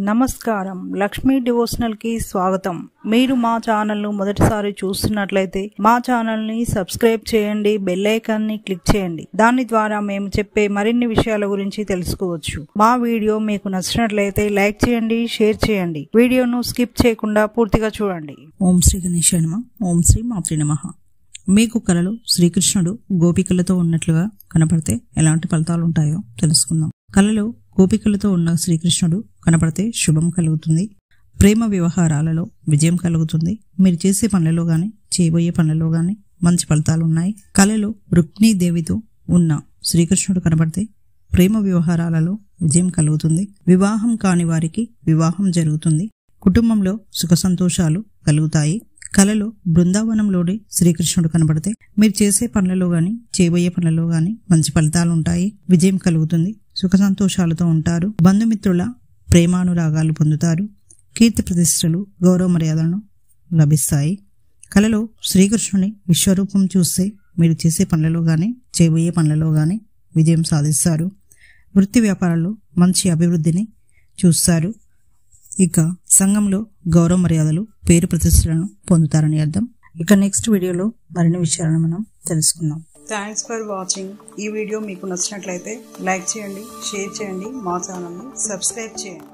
నమస్కారం, లక్ష్మీ డివోషనల్ కి స్వాగతం. మీరు మా ఛానల్ ను మొదటిసారి చూస్తున్నట్లయితే మా ఛానల్ ని సబ్స్క్రైబ్ చేయండి, బెల్ ఐకాన్ ని క్లిక్ చేయండి. దాని ద్వారా మేము చెప్పే మరిన్ని విషయాల గురించి తెలుసుకోవచ్చు. మా వీడియో మీకు నచ్చినట్లయితే లైక్ చేయండి, షేర్ చేయండి. వీడియోను స్కిప్ చేయకుండా పూర్తిగా చూడండి. ఓం శ్రీ గణేశాయ నమః. ఓం శ్రీ మాత్రే నమః. మీకు కలలో శ్రీకృష్ణుడు గోపికలతో ఉన్నట్లుగా కనపడితే ఎలాంటి ఫలితాలు ఉంటాయో తెలుసుకుందాం. కలలో గోపికలతో ఉన్న శ్రీకృష్ణుడు కనపడితే శుభం కలుగుతుంది, ప్రేమ వ్యవహారాలలో విజయం కలుగుతుంది, మీరు చేసే పనులలో గాని చేయబోయే పనులలో గాని మంచి ఫలితాలు ఉన్నాయి. కలలో రుక్మిణీదేవితో ఉన్న శ్రీకృష్ణుడు కనపడితే ప్రేమ వ్యవహారాలలో విజయం కలుగుతుంది, వివాహం కాని వారికి వివాహం జరుగుతుంది, కుటుంబంలో సుఖ సంతోషాలు కలుగుతాయి. కలలో బృందావనంలోని శ్రీకృష్ణుడు కనబడితే మీరు చేసే పనులలో గాని చేయబోయే పనులలో గాని మంచి ఫలితాలు ఉంటాయి, విజయం కలుగుతుంది, సుఖ సంతోషాలతో ఉంటారు, బంధుమిత్రుల ప్రేమానురాగాలు పొందుతారు, కీర్తి ప్రతిష్టలు గౌరవ మర్యాదలను లభిస్తాయి. కలలో శ్రీకృష్ణుని విశ్వరూపం చూస్తే మీరు చేసే పనులలో గాని చేయబోయే పనులలో గాని విజయం సాధిస్తారు, వృత్తి వ్యాపారాల్లో మంచి అభివృద్ధిని చూస్తారు. ఇక సంఘంలో గౌరవ మర్యాదలు పేరు ప్రతిష్టలను పొందుతారని అర్థం. ఇక నెక్స్ట్ వీడియోలో మరిన్ని విషయాలను మనం తెలుసుకుందాం. Thanks for watching. ఈ వీడియో మీకు నచ్చినట్లయితే లైక్ చేయండి, షేర్ చేయండి, మా ఛానల్ని సబ్స్క్రైబ్ చేయండి.